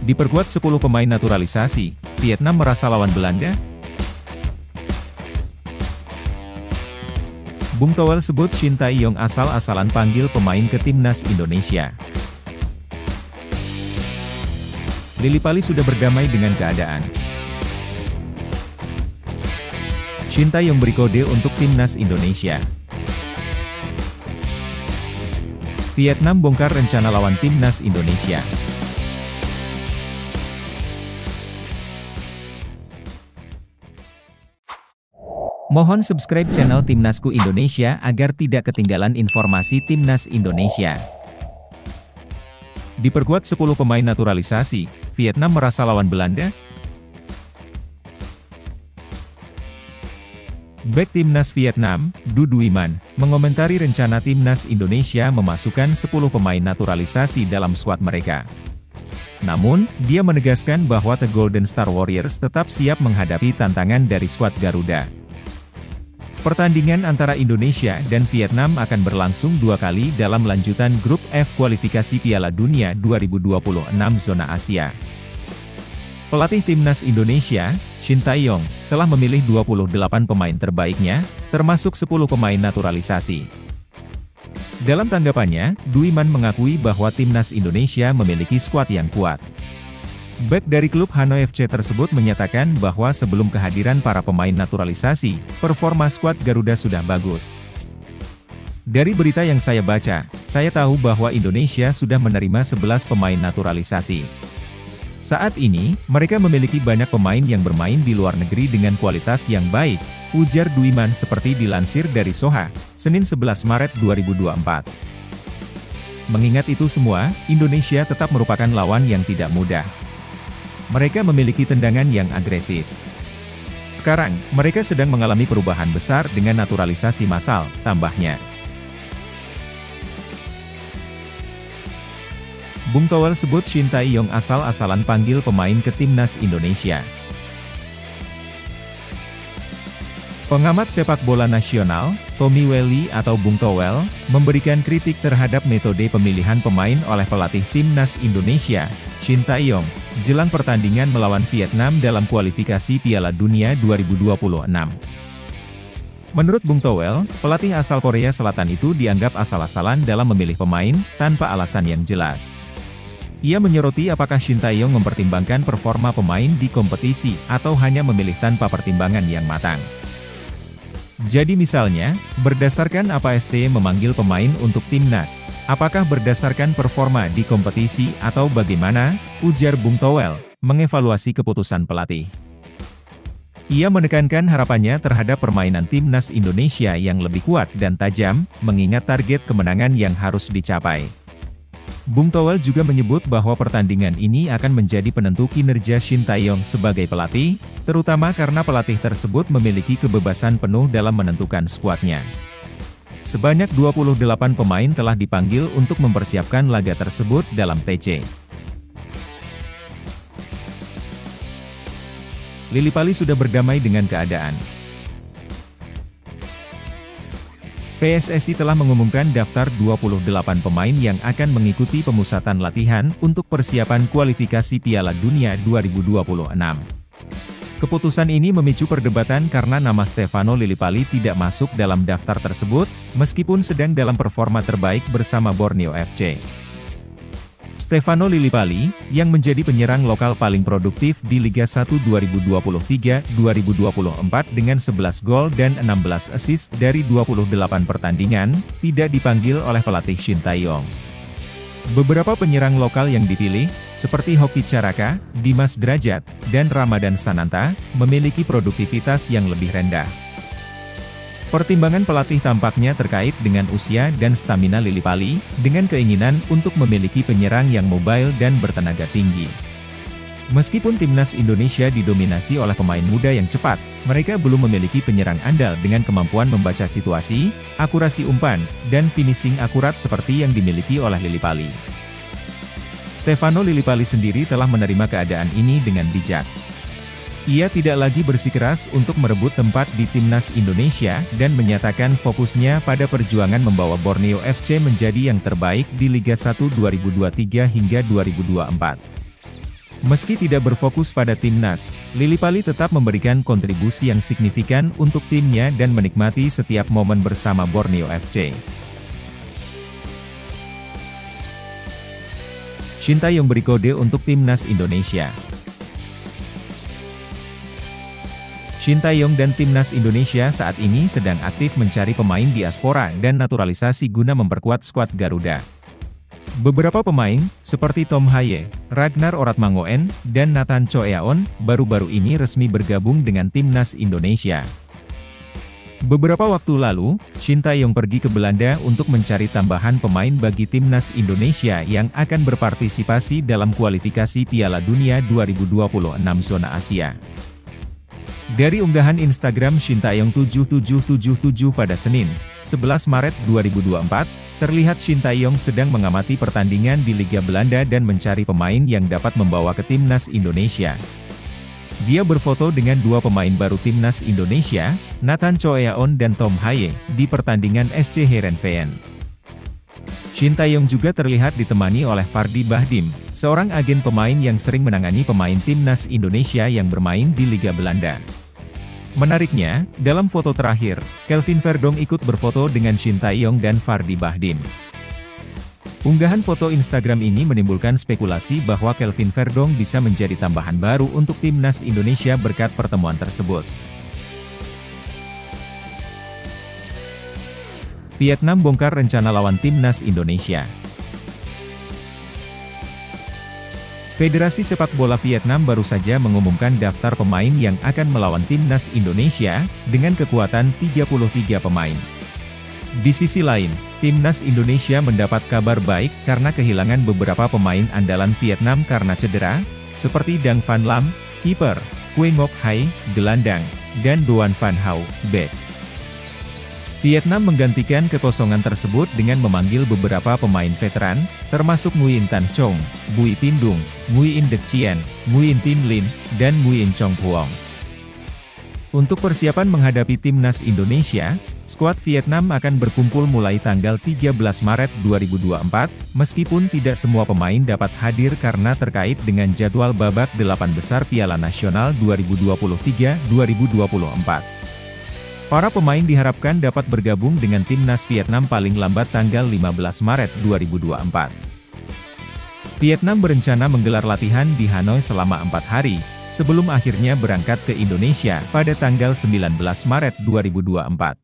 Diperkuat 10 pemain naturalisasi, Vietnam merasa lawan Belanda? Bung Toel sebut Shin Tae-yong asal-asalan panggil pemain ke timnas Indonesia. Lillipali sudah berdamai dengan keadaan. Shin Tae-yong beri kode untuk timnas Indonesia. Vietnam bongkar rencana lawan timnas Indonesia. Mohon subscribe channel Timnasku Indonesia agar tidak ketinggalan informasi Timnas Indonesia. Diperkuat 10 pemain naturalisasi, Vietnam merasa lawan Belanda? Bek Timnas Vietnam, Du Duiman, mengomentari rencana Timnas Indonesia memasukkan 10 pemain naturalisasi dalam skuad mereka. Namun, dia menegaskan bahwa The Golden Star Warriors tetap siap menghadapi tantangan dari skuad Garuda. Pertandingan antara Indonesia dan Vietnam akan berlangsung 2 kali dalam lanjutan grup F kualifikasi Piala Dunia 2026 zona Asia. Pelatih Timnas Indonesia, Shin Tae-yong, telah memilih 28 pemain terbaiknya, termasuk 10 pemain naturalisasi. Dalam tanggapannya, Duiman mengakui bahwa Timnas Indonesia memiliki skuad yang kuat. Bek dari klub Hanoi FC tersebut menyatakan bahwa sebelum kehadiran para pemain naturalisasi, performa skuad Garuda sudah bagus. Dari berita yang saya baca, saya tahu bahwa Indonesia sudah menerima 11 pemain naturalisasi. Saat ini, mereka memiliki banyak pemain yang bermain di luar negeri dengan kualitas yang baik, ujar Duiman seperti dilansir dari Soha, Senin 11 Maret 2024. Mengingat itu semua, Indonesia tetap merupakan lawan yang tidak mudah. Mereka memiliki tendangan yang agresif. Sekarang, mereka sedang mengalami perubahan besar dengan naturalisasi massal, tambahnya. Bung Toel sebut Shin Tae-yong asal-asalan panggil pemain ke timnas Indonesia. Pengamat sepak bola nasional, Tommy Welly atau Bung Toel, memberikan kritik terhadap metode pemilihan pemain oleh pelatih timnas Indonesia, Shin Tae-yong, jelang pertandingan melawan Vietnam dalam kualifikasi Piala Dunia 2026. Menurut Bung Toel, pelatih asal Korea Selatan itu dianggap asal-asalan dalam memilih pemain, tanpa alasan yang jelas. Ia menyoroti apakah Shin Tae-yong mempertimbangkan performa pemain di kompetisi, atau hanya memilih tanpa pertimbangan yang matang. Jadi misalnya, berdasarkan apa ST memanggil pemain untuk timnas, apakah berdasarkan performa di kompetisi atau bagaimana, ujar Bung Toel, mengevaluasi keputusan pelatih. Ia menekankan harapannya terhadap permainan timnas Indonesia yang lebih kuat dan tajam, mengingat target kemenangan yang harus dicapai. Bung Toel juga menyebut bahwa pertandingan ini akan menjadi penentu kinerja Shin Tae-yong sebagai pelatih, terutama karena pelatih tersebut memiliki kebebasan penuh dalam menentukan skuadnya. Sebanyak 28 pemain telah dipanggil untuk mempersiapkan laga tersebut dalam TC. Lillipali sudah berdamai dengan keadaan. PSSI telah mengumumkan daftar 28 pemain yang akan mengikuti pemusatan latihan untuk persiapan kualifikasi Piala Dunia 2026. Keputusan ini memicu perdebatan karena nama Stefano Lillipali tidak masuk dalam daftar tersebut, meskipun sedang dalam performa terbaik bersama Borneo FC. Stefano Lillipali, yang menjadi penyerang lokal paling produktif di Liga 1 2023-2024 dengan 11 gol dan 16 assist dari 28 pertandingan, tidak dipanggil oleh pelatih Shin Tae-yong. Beberapa penyerang lokal yang dipilih, seperti Hoki Caraka, Dimas Drajat, dan Ramadan Sananta, memiliki produktivitas yang lebih rendah. Pertimbangan pelatih tampaknya terkait dengan usia dan stamina Lillipali, dengan keinginan untuk memiliki penyerang yang mobile dan bertenaga tinggi. Meskipun timnas Indonesia didominasi oleh pemain muda yang cepat, mereka belum memiliki penyerang andal dengan kemampuan membaca situasi, akurasi umpan, dan finishing akurat seperti yang dimiliki oleh Lillipali. Stefano Lillipali sendiri telah menerima keadaan ini dengan bijak. Ia tidak lagi bersikeras untuk merebut tempat di timnas Indonesia dan menyatakan fokusnya pada perjuangan membawa Borneo FC menjadi yang terbaik di Liga 1 2023 hingga 2024. Meski tidak berfokus pada timnas, Lily Pali tetap memberikan kontribusi yang signifikan untuk timnya dan menikmati setiap momen bersama Borneo FC. Shin Tae-yong beri kode untuk timnas Indonesia. Shin Tae-yong dan timnas Indonesia saat ini sedang aktif mencari pemain diaspora dan naturalisasi guna memperkuat skuad Garuda. Beberapa pemain, seperti Tom Haye, Ragnar Oratmangoen, dan Nathan Choeaon, baru-baru ini resmi bergabung dengan timnas Indonesia. Beberapa waktu lalu, Shin Tae-yong pergi ke Belanda untuk mencari tambahan pemain bagi timnas Indonesia yang akan berpartisipasi dalam kualifikasi Piala Dunia 2026 zona Asia. Dari unggahan Instagram Shin Tae-yong 7777 pada Senin, 11 Maret 2024, terlihat Shin Tae-yong sedang mengamati pertandingan di Liga Belanda dan mencari pemain yang dapat membawa ke timnas Indonesia. Dia berfoto dengan dua pemain baru timnas Indonesia, Nathan Choeaon dan Tom Haye, di pertandingan SC Heerenveen. Shin Tae-yong juga terlihat ditemani oleh Fardy Bahdim, seorang agen pemain yang sering menangani pemain timnas Indonesia yang bermain di Liga Belanda. Menariknya, dalam foto terakhir, Kelvin Verdong ikut berfoto dengan Shin Tae-yong dan Fardy Bahdim. Unggahan foto Instagram ini menimbulkan spekulasi bahwa Kelvin Verdong bisa menjadi tambahan baru untuk timnas Indonesia berkat pertemuan tersebut. Vietnam bongkar rencana lawan timnas Indonesia. Federasi Sepak Bola Vietnam baru saja mengumumkan daftar pemain yang akan melawan timnas Indonesia, dengan kekuatan 33 pemain. Di sisi lain, timnas Indonesia mendapat kabar baik karena kehilangan beberapa pemain andalan Vietnam karena cedera, seperti Dang Van Lam, kiper, Quay Ngoc Hai, gelandang, dan Doan Van Hau, bek. Vietnam menggantikan kekosongan tersebut dengan memanggil beberapa pemain veteran, termasuk Nguyen Tan Chong, Bui Tin Dung, Nguyen Dec Chien, Nguyen Tin Lin, dan Nguyen Chong Huong. Untuk persiapan menghadapi timnas Indonesia, skuad Vietnam akan berkumpul mulai tanggal 13 Maret 2024, meskipun tidak semua pemain dapat hadir karena terkait dengan jadwal babak 8 besar Piala Nasional 2023-2024. Para pemain diharapkan dapat bergabung dengan timnas Vietnam paling lambat tanggal 15 Maret 2024. Vietnam berencana menggelar latihan di Hanoi selama 4 hari, sebelum akhirnya berangkat ke Indonesia pada tanggal 19 Maret 2024.